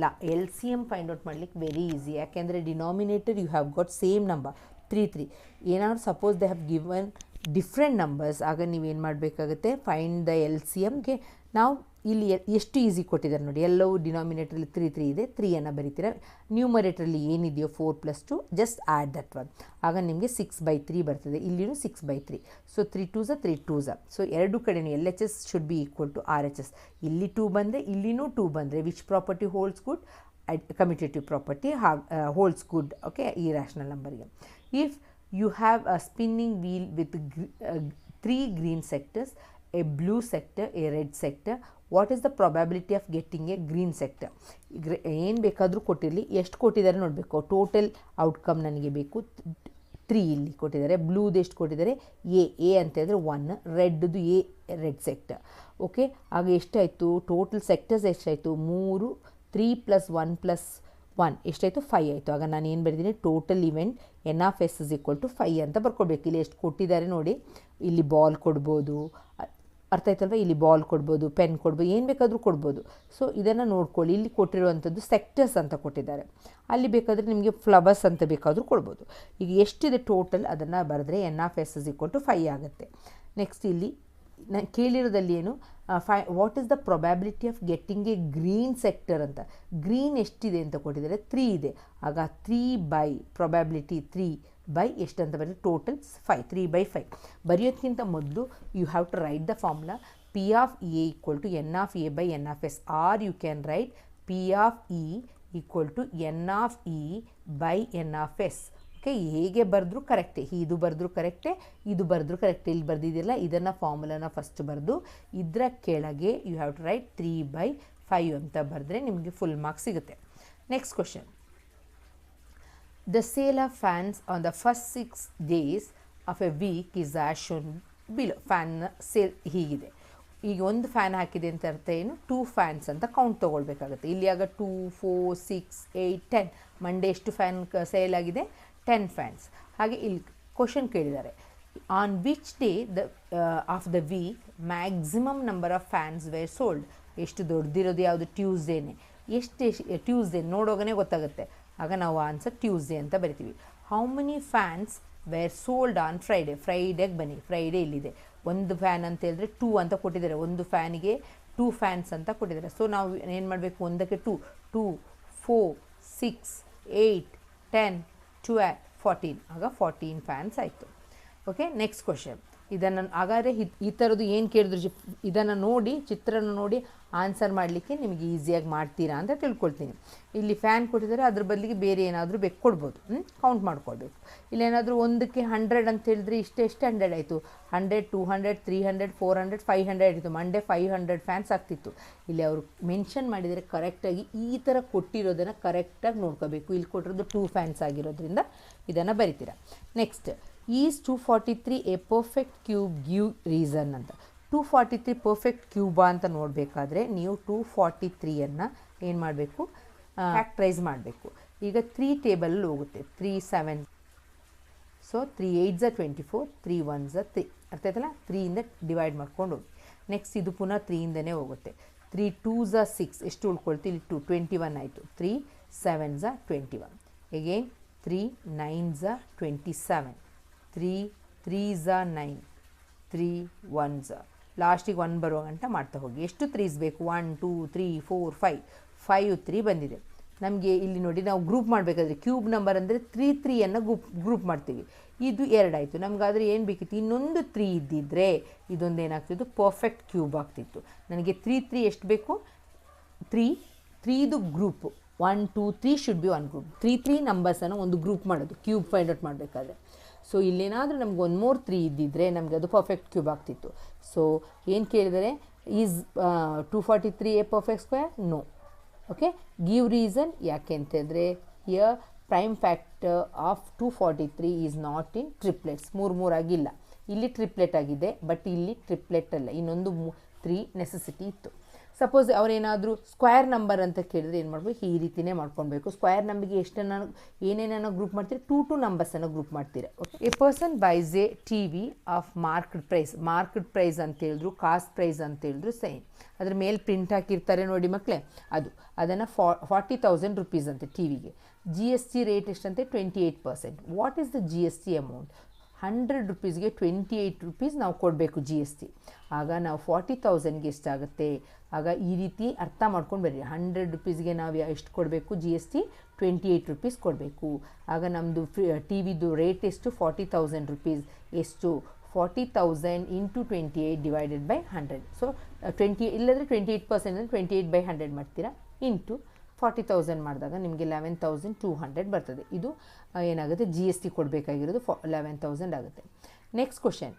LCM ಫೈಂಡ್ ಔಟ್ ಮಾಡಲಿಕ್ಕೆ ವೆರಿ ಈಸಿ. ಯಾಕೆಂದರೆ denominator you have got same number 3. ಏನಾದ್ರು suppose they have given different numbers, ಆಗ ನೀವೇನು ಮಾಡಬೇಕಾಗುತ್ತೆ? ಫೈಂಡ್ ದ LCMಗೆ ನಾವು ಇಲ್ಲಿ ಎಷ್ಟು ಈಸಿ ಕೊಟ್ಟಿದ್ದಾರೆ ನೋಡಿ. ಎಲ್ಲವೂ ಡಿನಾಮಿನೇಟ್ರಲ್ಲಿ 3 ಇದೆ, 3 ಬರೀತೀರ. ನ್ಯೂಮರೇಟ್ರಲ್ಲಿ ಏನಿದೆಯೋ 4 + 2 ಜಸ್ಟ್ ಆ್ಯಡ್ ದಟ್ ಒನ್, ಆಗ ನಿಮಗೆ 6/3 ಬರ್ತದೆ. ಇಲ್ಲಿಯೂ 6/3. So 3 2s 3 2s. ಸೊ ಎರಡು ಕಡೆಯೂ LHS should be equal to RHS. ಇಲ್ಲಿ 2 ಬಂದರೆ ಇಲ್ಲಿನೂ 2 ಬಂದರೆ which property holds good? Commutative property holds good. Okay, ಈ ರ್ಯಾಷನಲ್ ನಂಬರ್ಗೆ. If you have a spinning wheel with 3 green sectors, a blue sector, a red sector, what is the probability of getting a green sector? ಏನು ಬೇಕಾದರೂ ಕೊಟ್ಟಿರಲಿ, ಎಷ್ಟು ಕೊಟ್ಟಿದ್ದಾರೆ ನೋಡಬೇಕು. Total outcome ನನಗೆ ಬೇಕು 3 ಇಲ್ಲಿ ಕೊಟ್ಟಿದ್ದಾರೆ. ಬ್ಲೂದು ಎಷ್ಟು ಕೊಟ್ಟಿದ್ದಾರೆ? ಎ ಅಂತ ಹೇಳಿದ್ರೆ 1, ರೆಡ್ದು ರೆಡ್ ಸೆಕ್ಟರ್. ಓಕೆ, ಆಗ ಎಷ್ಟಾಯಿತು? ಟೋಟಲ್ ಸೆಕ್ಟರ್ಸ್ ಎಷ್ಟಾಯಿತು? 3, 3 + 1 + 1 ಎಷ್ಟಾಯಿತು? 5 ಆಯಿತು. ಆಗ ನಾನು ಏನು ಬರೆದಿದ್ದೀನಿ? ಟೋಟಲ್ ಇವೆಂಟ್ N(S) = 5 ಅಂತ ಬರ್ಕೊಳ್ಬೇಕು. ಇಲ್ಲಿ ಎಷ್ಟು ಕೊಟ್ಟಿದ್ದಾರೆ ನೋಡಿ. ಇಲ್ಲಿ ಬಾಲ್ ಕೊಡ್ಬೋದು, ಅರ್ಥ ಆಯ್ತಲ್ವ? ಇಲ್ಲಿ ಬಾಲ್ ಕೊಡ್ಬೋದು, ಪೆನ್ ಕೊಡ್ಬೋದು, ಏನು ಬೇಕಾದರೂ ಕೊಡ್ಬೋದು. ಸೊ ಇದನ್ನು ನೋಡ್ಕೊಳ್ಳಿ. ಇಲ್ಲಿ ಕೊಟ್ಟಿರುವಂಥದ್ದು ಸೆಕ್ಟರ್ಸ್ ಅಂತ ಕೊಟ್ಟಿದ್ದಾರೆ. ಅಲ್ಲಿ ಬೇಕಾದರೆ ನಿಮಗೆ ಫ್ಲವರ್ಸ್ ಅಂತ ಬೇಕಾದರೂ ಕೊಡ್ಬೋದು. ಈಗ ಎಷ್ಟಿದೆ ಟೋಟಲ್ ಅದನ್ನು ಬರೆದ್ರೆ N(S) = 5 ಆಗುತ್ತೆ. ನೆಕ್ಸ್ಟ್ ಇಲ್ಲಿ ಕೇಳಿರೋದಲ್ಲಿ ಏನು? What is the probability of getting A green sector ಅಂತ. ಗ್ರೀನ್ ಎಷ್ಟಿದೆ ಅಂತ ಕೊಟ್ಟಿದ್ದಾರೆ? 3 ಇದೆ. ಆಗ 3 ಪ್ರೊಬ್ಯಾಬಿಲಿಟಿ 3 ಎಷ್ಟು ಅಂತ ಬರೀ ಟೋಟಲ್ 5, 3/5. ಬರೆಯೋದಕ್ಕಿಂತ ಮೊದಲು you have to write the formula P of E = N(A/N(S), or you can write P of E = N(E/N(S). Okay, ಹೇಗೆ ಬರೆದ್ರೂ ಕರೆಕ್ಟೇ. ಇದು ಬರೆದ್ರೂ ಕರೆಕ್ಟೇ, ಇದು ಬರೆದ್ರೂ ಕರೆಕ್ಟೇ. ಇಲ್ಲಿ ಬರೆದಿದ್ದಿಲ್ಲ, ಇದನ್ನು ಫಾರ್ಮುಲಾನ ಫಸ್ಟ್ ಬರೆದು ಇದರ ಕೆಳಗೆ ಯು ಹ್ಯಾವ್ ಟು ರೈಟ್ 3/5 ಅಂತ ಬರೆದ್ರೆ ನಿಮಗೆ ಫುಲ್ ಮಾರ್ಕ್ಸ್ ಸಿಗುತ್ತೆ. Next question, the sale of fans on the first 6 days of a week is as shown below. Fan sale ಹೀಗಿದೆ. ಈಗ ಒಂದು ಫ್ಯಾನ್ ಹಾಕಿದೆ ಅಂತ ಅರ್ಥ ಏನು? 2 ಫ್ಯಾನ್ಸ್ ಅಂತ ಕೌಂಟ್ ತೊಗೊಳ್ಬೇಕಾಗುತ್ತೆ. ಇಲ್ಲಿ ಆಗ 2, 4, 6, 8, 10. ಮಂಡೇ ಎಷ್ಟು ಫ್ಯಾನ್ ಸೇಲ್ ಆಗಿದೆ? 10 ಫ್ಯಾನ್ಸ್. ಹಾಗೆ ಇಲ್ಲಿ ಕ್ವಶನ್ ಕೇಳಿದ್ದಾರೆ, on which day of the week maximum number of fans were sold. ಎಷ್ಟು ದೊಡ್ಡದಿರೋದು ಯಾವುದು? ಟ್ಯೂಸ್ಡೇನೆ. ಎಷ್ಟು ಟ್ಯೂಸ್ಡೇ ನೋಡೋಗನೇ ಗೊತ್ತಾಗುತ್ತೆ. ಆಗ ನಾವು ಆನ್ಸರ್ ಟ್ಯೂಸ್ಡೇ ಅಂತ ಬರಿತೀವಿ. How many fans were sold on Friday. ಫ್ರೈಡೇಗೆ ಬನ್ನಿ. ಫ್ರೈಡೇ ಇಲ್ಲಿದೆ. ಒಂದು ಫ್ಯಾನ್ ಅಂತ ಹೇಳಿದ್ರೆ 2 ಅಂತ ಕೊಟ್ಟಿದ್ದಾರೆ. ಒಂದು ಫ್ಯಾನಿಗೆ 2 ಫ್ಯಾನ್ಸ್ ಅಂತ ಕೊಟ್ಟಿದ್ದಾರೆ. ಸೊ ನಾವು ಏನು ಮಾಡಬೇಕು? ಒಂದಕ್ಕೆ 2, 2, 4, 6, 8, 10, 12, 14. ಆಗ 14 ಫ್ಯಾನ್ಸ್ ಆಯಿತು. Okay, next question. ಇದನ್ನು ಹಾಗಾದರೆ ಈ ಥರದ್ದು ಏನು ಕೇಳಿದ್ರು ಇದನ್ನು ನೋಡಿ, ಚಿತ್ರನ ನೋಡಿ ಆನ್ಸರ್ ಮಾಡಲಿಕ್ಕೆ ನಿಮಗೆ ಈಸಿಯಾಗಿ ಮಾಡ್ತೀರಾ ಅಂತ ತಿಳ್ಕೊಳ್ತೀನಿ. ಇಲ್ಲಿ ಫ್ಯಾನ್ ಕೊಟ್ಟಿದ್ದಾರೆ, ಅದ್ರ ಬದಲಿಗೆ ಬೇರೆ ಏನಾದರೂ ಬೇಕು ಕೊಡ್ಬೋದು. ಕೌಂಟ್ ಮಾಡ್ಕೊಳ್ಬೇಕು. ಇಲ್ಲೇನಾದರೂ ಒಂದಕ್ಕೆ 100 ಅಂತ ಹೇಳಿದ್ರೆ ಎಷ್ಟು 100 ಆಯಿತು? 100, 200, 300, 400, 500 ಆಯಿತು. ಮಂಡೇ 500 ಫ್ಯಾನ್ಸ್ ಆಗ್ತಿತ್ತು. ಇಲ್ಲಿ ಅವರು ಮೆನ್ಷನ್ ಮಾಡಿದರೆ ಕರೆಕ್ಟಾಗಿ ಈ ಥರ ಕೊಟ್ಟಿರೋದನ್ನು ಕರೆಕ್ಟಾಗಿ ನೋಡ್ಕೋಬೇಕು. ಇಲ್ಲಿ ಕೊಟ್ಟಿರೋದು 2 ಫ್ಯಾನ್ಸ್ ಆಗಿರೋದ್ರಿಂದ ಇದನ್ನು ಬರಿತೀರಾ. Next, is 243 a perfect cube give reason ಅಂತ. 243 ಪರ್ಫೆಕ್ಟ್ ಕ್ಯೂಬಾ ಅಂತ ನೋಡಬೇಕಾದ್ರೆ ನೀವು 243ಯನ್ನು ಏನು ಮಾಡಬೇಕು, ಫ್ಯಾಕ್ಟ್ರೈಸ್ ಮಾಡಬೇಕು. ಈಗ 3 ಟೇಬಲಲ್ಲಿ ಹೋಗುತ್ತೆ. 3 7, ಸೊ 3 8 24, 3 1 3, ಅರ್ಥ ಆಯ್ತಲ್ಲ. 3ಇಂದ ಡಿವೈಡ್ ಮಾಡ್ಕೊಂಡು ಹೋಗಿ. ನೆಕ್ಸ್ಟ್ ಇದು ಪುನಃ 3ಇಂದನೇ ಹೋಗುತ್ತೆ. 3 2 6, ಎಷ್ಟು ಉಳ್ಕೊಳ್ತೀವಿ, ಇಲ್ಲಿ 2 21 ಆಯಿತು. 3 7 21, ಎಗೇನ್ 3 9 27, 3 3 9, 3 1 ಲಾಸ್ಟಿಗೆ 1 ಬರುವ ಗಂಟ ಮಾಡ್ತಾ ಹೋಗಿ. ಎಷ್ಟು 3s ಬೇಕು, 1 2 3 4 5 3 ಬಂದಿದೆ. ನಮಗೆ ಇಲ್ಲಿ ನೋಡಿ, ನಾವು ಗ್ರೂಪ್ ಮಾಡಬೇಕಾದ್ರೆ ಕ್ಯೂಬ್ ನಂಬರ್ ಅಂದರೆ 3 3ಯನ್ನು ಗ್ರೂಪ್ ಮಾಡ್ತೀವಿ. ಇದು 2 ಆಯಿತು. ನಮಗಾದರೆ ಏನು ಬೇಕಿತ್ತು, ಇನ್ನೊಂದು 3 ಇದ್ದಿದ್ದರೆ ಇದೊಂದು ಏನಾಗ್ತಿತ್ತು, ಪರ್ಫೆಕ್ಟ್ ಕ್ಯೂಬ್ ಆಗ್ತಿತ್ತು. ನನಗೆ 3 3 ಎಷ್ಟು ಬೇಕು, 3 ಗ್ರೂಪು 1 2 3 ಶುಡ್ ಬಿ 1 ಗ್ರೂಪ್. 3 3 ನಂಬರ್ಸನ್ನು ಒಂದು ಗ್ರೂಪ್ ಮಾಡೋದು ಕ್ಯೂಬ್ ಫೈಂಡ್ ಔಟ್ ಮಾಡಬೇಕಾದ್ರೆ. ಸೊ ಇಲ್ಲೇನಾದರೂ ನಮ್ಗೆ 1 more 3 ಇದ್ದಿದ್ದರೆ ನಮಗೆ ಅದು ಪರ್ಫೆಕ್ಟ್ ಕ್ಯೂಬ್ ಆಗ್ತಿತ್ತು. ಸೊ ಏನು ಕೇಳಿದರೆ, is 243 a perfect square? No. Okay, give reason. ಯಾಕೆ ಅಂತಂದರೆ here prime factor of 243 is not in triplets. 3 ಆಗಿಲ್ಲ. ಇಲ್ಲಿ ಟ್ರಿಪ್ಲೆಟ್ ಆಗಿದೆ, ಬಟ್ ಇಲ್ಲಿ ಟ್ರಿಪ್ಲೆಟ್ ಅಲ್ಲ, ಇನ್ನೊಂದು 3 ನೆಸೆಸಿಟಿ ಇತ್ತು. ಸಪೋಸ್ ಅವರೇನಾದರೂ ಸ್ಕ್ವೇರ್ ನಂಬರ್ ಅಂತ ಕೇಳಿದ್ರೆ ಏನು ಮಾಡಬೇಕು, ಈ ರೀತಿಯೇ ಮಾಡ್ಕೊಳ್ಬೇಕು. ಸ್ಕ್ವೇರ್ ನಂಬರ್ಗೆ ಎಷ್ಟನ್ನು ಏನೇನೋ ಗ್ರೂಪ್ ಮಾಡ್ತೀರಿ, 2 2 ನಂಬರ್ಸನ್ನು ಗ್ರೂಪ್ ಮಾಡ್ತೀರಾ. Okay, a person buys a T V of market price. Market price ಅಂತ ಹೇಳಿದ್ರು, ಕಾಸ್ಟ್ ಪ್ರೈಸ್ ಅಂತ ಹೇಳಿದ್ರು ಸೇಮ್. ಅದ್ರ ಮೇಲೆ ಪ್ರಿಂಟ್ ಹಾಕಿರ್ತಾರೆ ನೋಡಿ ಮಕ್ಕಳೇ, ಅದನ್ನು 40,000 rupees ಅಂತೆ ಟಿ ವಿಗೆ. ಜಿ ಎಸ್ ಟಿ ರೇಟ್ ಎಷ್ಟಂತೆ, 28%. What is the G S T amount? 100 rupeesಗೆ 28 rupees ನಾವು ಕೊಡಬೇಕು ಜಿ ಎಸ್ ಟಿ. ಆಗ ನಾವು 40,000ಗೆ ಎಷ್ಟಾಗುತ್ತೆ, ಆಗ ಈ ರೀತಿ ಅರ್ಥ ಮಾಡ್ಕೊಂಡು ಬರ್ರಿ. 100 rupeesಗೆ ನಾವು ಎಷ್ಟು ಕೊಡಬೇಕು, ಜಿ ಎಸ್ ಟಿ 28 rupees ಕೊಡಬೇಕು. ಆಗ ನಮ್ಮದು ಟಿ ವಿದು ರೇಟ್ ಎಷ್ಟು, 40,000 rupees. ಎಷ್ಟು, 40,000 ಇಂಟು 28 ಡಿವೈಡೆಡ್ ಬೈ 100. ಸೊ 20 ಇಲ್ಲದ್ರೆ 28% ಅಂದರೆ 28/100 ಮಾಡ್ತೀರಾ, ಇಂಟು 40,000 ಮಾಡಿದಾಗ ನಿಮಗೆ 11,200 ಬರ್ತದೆ. ಇದು ಏನಾಗುತ್ತೆ, ಜಿ ಎಸ್ ಟಿ ಕೊಡಬೇಕಾಗಿರೋದು 11,000 ಆಗುತ್ತೆ. Next question,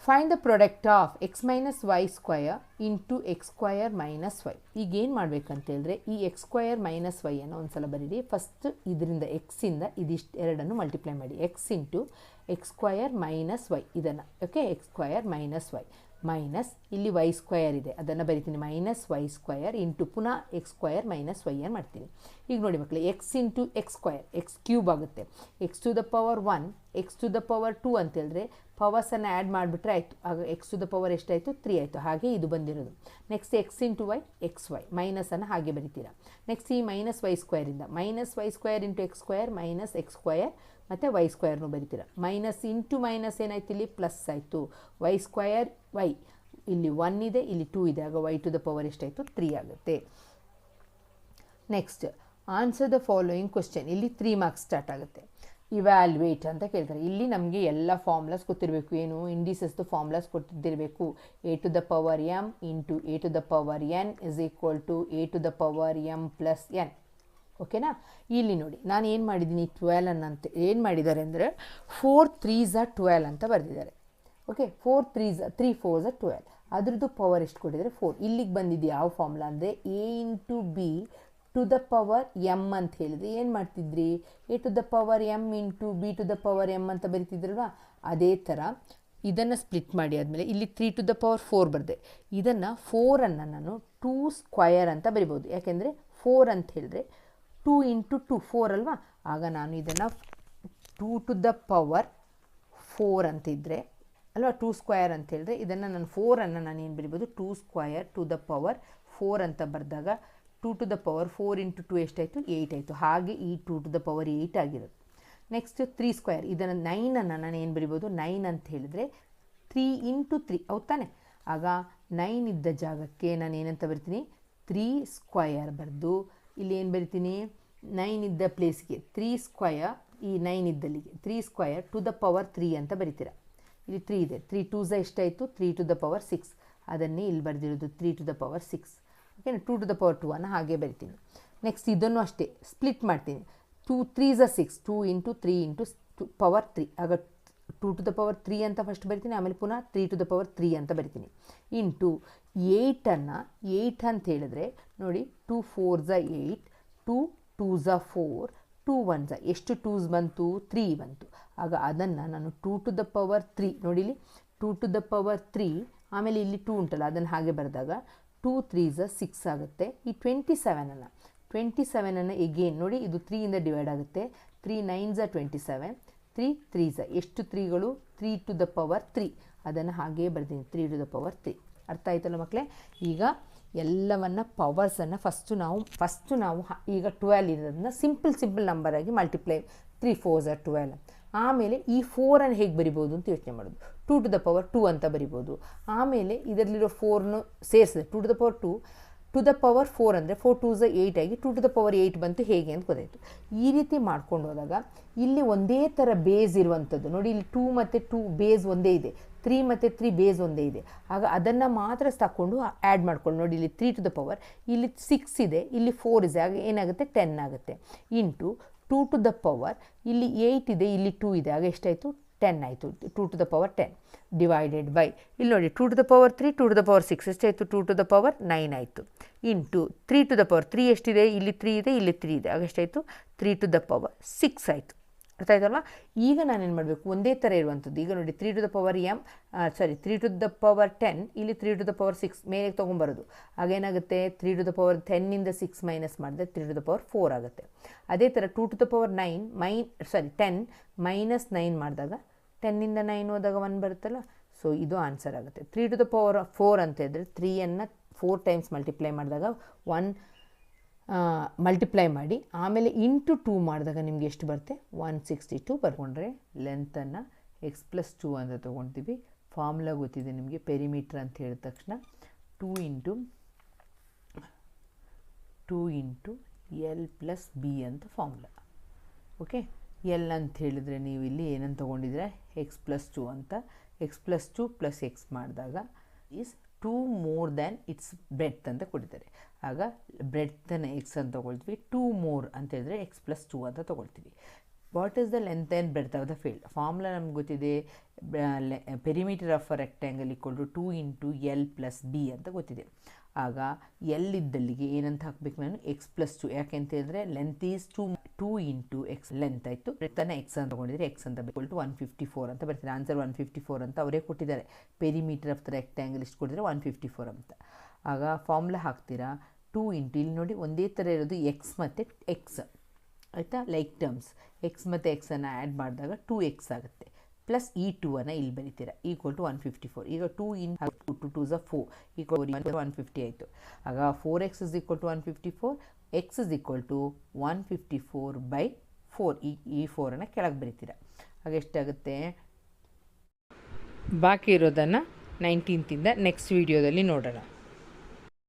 find the product of x minus Y square into X square minus Y. ಈಗ ಏನು ಮಾಡಬೇಕಂತೇಳಿದ್ರೆ, ಈ ಎಕ್ಸ್ ಸ್ಕ್ವಯರ್ ಮೈನಸ್ ವೈ ಅನ್ನು ಒಂದು ಸಲ ಬರೀರಿ. ಫಸ್ಟ್ ಇದರಿಂದ ಎಕ್ಸಿಂದ ಇದಿಷ್ಟು ಎರಡನ್ನು ಮಲ್ಟಿಪ್ಲೈ ಮಾಡಿ. X into X square minus Y, ಇದನ್ನು. Okay, X square minus Y minus ಇಲ್ಲಿ ವೈ ಸ್ಕ್ವಯರ್ ಇದೆ, ಅದನ್ನು ಬರಿತೀನಿ. ಮೈನಸ್ ವೈ ಸ್ಕ್ವಯರ್ ಇಂಟು ಪುನಃ ಎಕ್ಸ್ ಸ್ಕ್ವಯರ್ ಮೈನಸ್ ವೈ ಅನ್ನು ಮಾಡ್ತೀನಿ. ಈಗ ನೋಡಿ ಮಕ್ಕಳು, X into X square, X cube ಆಗುತ್ತೆ. X to the power 1, X to the power 2 ಅಂತೇಳಿದ್ರೆ ಪವರ್ಸನ್ನು ಆ್ಯಡ್ ಮಾಡಿಬಿಟ್ರೆ ಆಯಿತು. ಆಗ ಎಕ್ಸ್ ಟು ದ ಪವರ್ ಎಷ್ಟಾಯಿತು, 3 ಆಯಿತು. ಹಾಗೆ ಇದು ಬಂದಿರೋದು. Next X into Y, X Y ಮೈನಸನ್ನು ಹಾಗೆ ಬರಿತೀರಾ. ನೆಕ್ಸ್ಟ್ ಈ ಮೈನಸ್ ವೈ ಸ್ಕ್ವಯರಿಂದ minus Y square into X square minus X square ಮತ್ತು ವೈ ಸ್ಕ್ವಯರ್ನು ಬರಿತೀರಾ. ಮೈನಸ್ ಇಂಟು ಮೈನಸ್ ಏನಾಯ್ತು, ಇಲ್ಲಿ ಪ್ಲಸ್ ಆಯಿತು. ವೈ ಸ್ಕ್ವಯರ್ ವೈ, ಇಲ್ಲಿ 1 ಇದೆ, ಇಲ್ಲಿ 2 ಇದೆ. ಆಗ ವೈ ಟು ದ ಪವರ್ ಎಷ್ಟಾಯಿತು, 3 ಆಗುತ್ತೆ. Next answer the following question. ಇಲ್ಲಿ 3 marks ಸ್ಟಾರ್ಟ್ ಆಗುತ್ತೆ. ಇವ್ಯಾಲ್ಯೂಯೇಟ್ ಅಂತ ಕೇಳ್ತಾರೆ. ಇಲ್ಲಿ ನಮಗೆ ಎಲ್ಲ ಫಾರ್ಮುಲಾಸ್ ಗೊತ್ತಿರಬೇಕು. ಏನು, ಇಂಡಿಸಸ್ದು ಫಾರ್ಮುಲಾಸ್ ಕೊಟ್ಟಿರಬೇಕು. A to the power M into A to the power N is equal to A to the power M plus N. ಓಕೆನಾ. ಇಲ್ಲಿ ನೋಡಿ ನಾನು ಏನು ಮಾಡಿದ್ದೀನಿ, 12 ಅನ್ನಂತ ಏನು ಮಾಡಿದ್ದಾರೆ ಅಂದರೆ 4 3s are 12 ಅಂತ ಬರೆದಿದ್ದಾರೆ. Okay, 4 3s 3 4s are 12. ಅದ್ರದ್ದು ಪವರ್ ಎಷ್ಟು ಕೊಟ್ಟಿದ್ದಾರೆ, 4. ಇಲ್ಲಿಗೆ ಬಂದಿದ್ದು ಯಾವ ಫಾರ್ಮುಲಾ ಅಂದರೆ A into B to the power M ಅಂತ ಹೇಳಿದರೆ ಏನು ಮಾಡ್ತಿದ್ರಿ, A to the power M into B to the power M ಅಂತ ಬರಿತಿದ್ರಲ್ವಾ. ಅದೇ ಥರ ಇದನ್ನು ಸ್ಪ್ಲಿಟ್ ಮಾಡಿ ಆದಮೇಲೆ ಇಲ್ಲಿ 3 ಟು ದ ಪವರ್ 4 ಬರೆದೆ. ಇದನ್ನು 4ಅನ್ನು ನಾನು 2 ಸ್ಕ್ವಯರ್ ಅಂತ ಬರಿಬೋದು. ಯಾಕೆಂದರೆ 4 ಅಂತ ಹೇಳಿದ್ರೆ 2 ಇಂಟು 2 4 ಅಲ್ವಾ. ಆಗ ನಾನು ಇದನ್ನು 2 ಟು ದ ಪವರ್ 4 ಅಂತಿದ್ದರೆ ಅಲ್ವಾ, 2 ಸ್ಕ್ವಯರ್ ಅಂತ ಹೇಳಿದ್ರೆ ಇದನ್ನು ನಾನು 4ಅನ್ನು ನಾನು ಏನು ಬರಿಬೋದು, 2 ಸ್ಕ್ವಯರ್ ಟು ದ ಪವರ್ 4 ಅಂತ ಬರೆದಾಗ 2 ಟು ದ ಪವರ್ 4 ಇಂಟು 2 ಎಷ್ಟಾಯಿತು, 8 ಆಯಿತು. ಹಾಗೆ ಈ 2 ಟು ದ ಪವರ್ 8 ಆಗಿರೋದು. ನೆಕ್ಸ್ಟ್ 3 ಸ್ಕ್ವಯರ್, ಇದನ್ನು 9ಅನ್ನು ನಾನು ಏನು ಬರಿಬೋದು, 9 ಅಂತ ಹೇಳಿದರೆ 3 ಇಂಟು 3 ಹೌದು ತಾನೆ. ಆಗ 9 ಇದ್ದ ಜಾಗಕ್ಕೆ ನಾನು ಏನಂತ ಬರ್ತೀನಿ, 3 ಸ್ಕ್ವಯರ್ ಬರೆದು ಇಲ್ಲಿ ಏನು ಬರಿತೀನಿ, 9 ಇದ್ದ ಪ್ಲೇಸ್ಗೆ 3 ಸ್ಕ್ವಯರ್, ಈ 9 ಇದ್ದಲ್ಲಿಗೆ 3 ಸ್ಕ್ವಯರ್ ಟು ದ ಪವರ್ 3 ಅಂತ ಬರಿತೀರ. ಇಲ್ಲಿ 3 ಇದೆ, 3 2s ಎಷ್ಟಾಯಿತು, 3 ಟು ದ ಪವರ್ 6. ಅದನ್ನೇ ಇಲ್ಲಿ ಬರೆದಿರೋದು 3 ಟು ದ ಪವರ್ 6. ಓಕೆನಾ. 2 ಟು ದ ಪವರ್ 2 ಅನ್ನು ಹಾಗೆ ಬರಿತೀನಿ. ನೆಕ್ಸ್ಟ್ ಇದನ್ನು ಅಷ್ಟೇ ಸ್ಪ್ಲಿಟ್ ಮಾಡ್ತೀನಿ. 2 3s are 6, 2 into 3 into power 3. ಆಗ 2 ಟು ದ ಪವರ್ 3 ಅಂತ ಫಸ್ಟ್ ಬರಿತೀನಿ, ಆಮೇಲೆ ಪುನಃ 3 ಟು ದ ಪವರ್ 3 ಅಂತ ಬರಿತೀನಿ. ಇಂಟು 8ಅನ್ನು 8 ಅಂತ ಹೇಳಿದ್ರೆ ನೋಡಿ, 2 4s are 8, 2 2s are 4, 2 1s ಎಷ್ಟು 2s ಬಂತು 3 ಬಂತು. ಆಗ ಅದನ್ನು ನಾನು 2 to the power 3 ನೋಡಿಲಿ 2 to the power 3 ಆಮೇಲೆ ಇಲ್ಲಿ 2 ಉಂಟಲ್ಲ ಅದನ್ನು ಹಾಗೆ ಬರೆದಾಗ 2 3s 6 ಆಗುತ್ತೆ. ಈ 27 ಎಗೇನ್ ನೋಡಿ ಇದು 3 ಇಂದ ಡಿವೈಡ್ ಆಗುತ್ತೆ. 3 9s 27, 3 3s ಎಷ್ಟು 3ಗಳು 3 to the power 3 ಅದನ್ನು ಹಾಗೇ ಬರ್ತೀನಿ 3 to the power 3. ಅರ್ಥ ಆಯ್ತಲ್ಲ ಮಕ್ಕಳೇ. ಈಗ ಎಲ್ಲವನ್ನು ಪವರ್ಸನ್ನು ಫಸ್ಟು ನಾವು ಈಗ 12 ಇರೋದನ್ನ ಸಿಂಪಲ್ ನಂಬರಾಗಿ ಮಲ್ಟಿಪ್ಲೈ 3 4s 12. ಆಮೇಲೆ ಈ 4ಅನ್ನು ಹೇಗೆ ಬರಿಬೋದು ಅಂತ ಯೋಚನೆ ಮಾಡೋದು. 2 to the power 2 ಅಂತ ಬರಿಬೋದು. ಆಮೇಲೆ ಇದರಲ್ಲಿರೋ 4ನು ಸೇರಿಸಿದೆ 2 to the power 2 to the power 4 ಅಂದರೆ 4 2s 8 ಆಗಿ 2 to the power 8 ಬಂತು ಹೇಗೆ ಅಂತ ಗೊತ್ತಾಯಿತು. ಈ ರೀತಿ ಮಾಡ್ಕೊಂಡು ಹೋದಾಗ ಇಲ್ಲಿ ಒಂದೇ ಥರ ಬೇಸ್ ಇರುವಂಥದ್ದು ನೋಡಿ, ಇಲ್ಲಿ 2 ಮತ್ತು 2 ಬೇಸ್ ಒಂದೇ ಇದೆ, 3 ಮತ್ತು 3 ಬೇಸ್ ಒಂದೇ ಇದೆ. ಆಗ ಅದನ್ನು ಮಾತ್ರ ತಗೊಂಡು ಆ್ಯಡ್ ಮಾಡ್ಕೊಂಡು ನೋಡಿ, ಇಲ್ಲಿ 3 to the power ಇಲ್ಲಿ 6 ಇದೆ, ಇಲ್ಲಿ 4 ಇದೆ, ಆಗ ಏನಾಗುತ್ತೆ 10 ಆಗುತ್ತೆ. ಇಂಟು 2 to the power ಇಲ್ಲಿ 8 ಇದೆ, ಇಲ್ಲಿ 2 ಇದೆ, ಆಗ ಎಷ್ಟಾಯಿತು 10 ಆಯಿತು. 2 to the power 10 divided by ಇಲ್ಲಿ ನೋಡಿ 2 to the power 3 2 to the power 6 ಎಷ್ಟಾಯಿತು 2 to the power 9 ಆಯಿತು. ಇಂಟು 3 to the power 3 ಎಷ್ಟಿದೆ, ಇಲ್ಲಿ 3 ಇದೆ, ಇಲ್ಲಿ 3 ಇದೆ, ಆಗ ಎಷ್ಟಾಯಿತು 3 to the power 6 ಆಯಿತು. ಅರ್ಥ ಆಯ್ತಲ್ವಾ. ಈಗ ನಾನೇನು ಮಾಡಬೇಕು, ಒಂದೇ ಥರ ಇರುವಂಥದ್ದು. ಈಗ ನೋಡಿ 3 to the power 3 to the power 10 ಇಲ್ಲಿ 3 to the power 6 ಮೇಲೆ ತೊಗೊಂಬರೋದು. ಆಗೇನಾಗುತ್ತೆ 3 to the power 10ಇಂದ 6 ಮೈನಸ್ ಮಾಡಿದ್ರೆ 3 to the power 4 ಆಗುತ್ತೆ. ಅದೇ ಥರ 2 to the power 10 ಮೈನಸ್ 9 ಮಾಡಿದಾಗ 10ಇಂದ 9 ಹೋದಾಗ 1 ಬರುತ್ತಲ್ಲ, ಸೊ ಇದು ಆನ್ಸರ್ ಆಗುತ್ತೆ. 3 to the power 4 ಅಂತ ಇದ್ದರೆ 3ಅನ್ನು 4 ಟೈಮ್ಸ್ ಮಲ್ಟಿಪ್ಲೈ ಮಾಡಿದಾಗ 1 ಮಲ್ಟಿಪ್ಲೈ ಮಾಡಿ ಆಮೇಲೆ ಇಂಟು 2 ಮಾಡಿದಾಗ ನಿಮಗೆ ಎಷ್ಟು ಬರುತ್ತೆ 162 ಬರ್ಕೊಂಡ್ರೆ ಲೆಂತನ್ನು x+2 ಅಂತ ತೊಗೊಳ್ತೀವಿ. ಫಾರ್ಮುಲಾ ಗೊತ್ತಿದೆ ನಿಮಗೆ, ಪೆರಿಮೀಟ್ರ್ ಅಂತ ಹೇಳಿದ ತಕ್ಷಣ 2 ಇಂಟು L+B ಅಂತ ಫಾರ್ಮುಲಾ. ಓಕೆ, ಎಲ್ ಅಂತ ಹೇಳಿದರೆ ನೀವು ಇಲ್ಲಿ ಏನಂತ ತೊಗೊಂಡಿದ್ರೆ x+2 ಅಂತ. x+2 + x ಮಾಡಿದಾಗ is 2 more than it's breadth ಅಂತ ಕೊಟ್ಟಿದ್ದಾರೆ. ಆಗ ಬ್ರೆಡ್ತನ್ನು ಎಕ್ಸ್ ಅಂತ ತೊಗೊಳ್ತೀವಿ, 2 more ಅಂತ ಹೇಳಿದ್ರೆ x+2 ಅಂತ ತೊಗೊಳ್ತೀವಿ. What is the length and breadth of the field? Formula ನಮ್ಗೆ ಗೊತ್ತಿದೆ, perimeter of a rectangle = 2 into L+B ಅಂತ ಗೊತ್ತಿದೆ. ಆಗ ಎಲ್ ಇದ್ದಲ್ಲಿಗೆ ಏನಂತ ಹಾಕಬೇಕು ನಾನು x+2, ಯಾಕೆ ಅಂತ ಹೇಳಿದ್ರೆ length is 2 into X length ಆಯಿತು. ಬ್ರೆಡ್ತನ್ನು ಎಕ್ಸ್ ಅಂತ ತೊಗೊಂಡಿದ್ರೆ ಎಕ್ಸ್ ಅಂತ = 154 ಅಂತ ಬರ್ತೀವಿ. ಆನ್ಸರ್ 154 ಅಂತ ಅವರೇ ಕೊಟ್ಟಿದ್ದಾರೆ. ಪೆರಿಮೀಟರ್ ಆಫ್ ದ ರೆಕ್ಟ್ಯಾಂಗಲ್ ಇಷ್ಟು ಕೊಟ್ಟಿದ್ರೆ 154 ಅಂತ. ಆಗ ಫಾರ್ಮುಲಾ ಹಾಕ್ತೀರಾ 2 ಇಂಟು ಇಲ್ಲಿ ನೋಡಿ ಒಂದೇ ಥರ ಇರೋದು ಎಕ್ಸ್ ಮತ್ತು ಎಕ್ಸ್ ಆಯಿತಾ, ಲೈಕ್ ಟರ್ಮ್ಸ್. ಎಕ್ಸ್ ಮತ್ತು ಎಕ್ಸನ್ನು ಆ್ಯಡ್ ಮಾಡಿದಾಗ 2x ಆಗುತ್ತೆ. ಪ್ಲಸ್ ಈ 2ಅನ್ನು ಇಲ್ಲಿ ಬರೀತೀರಾ = 154. ಈಗ 2 ಇಂಟು 2 2s 4 = 150 ಆಯಿತು. ಆಗ 4x = 154, x = 154/4. ಈ 4ಅನ್ನು ಕೆಳಗೆ ಬರೀತೀರಾ. ಆಗ ಎಷ್ಟಾಗುತ್ತೆ? ಬಾಕಿ ಇರೋದನ್ನು 19th ನೆಕ್ಸ್ಟ್ ವಿಡಿಯೋದಲ್ಲಿ ನೋಡೋಣ.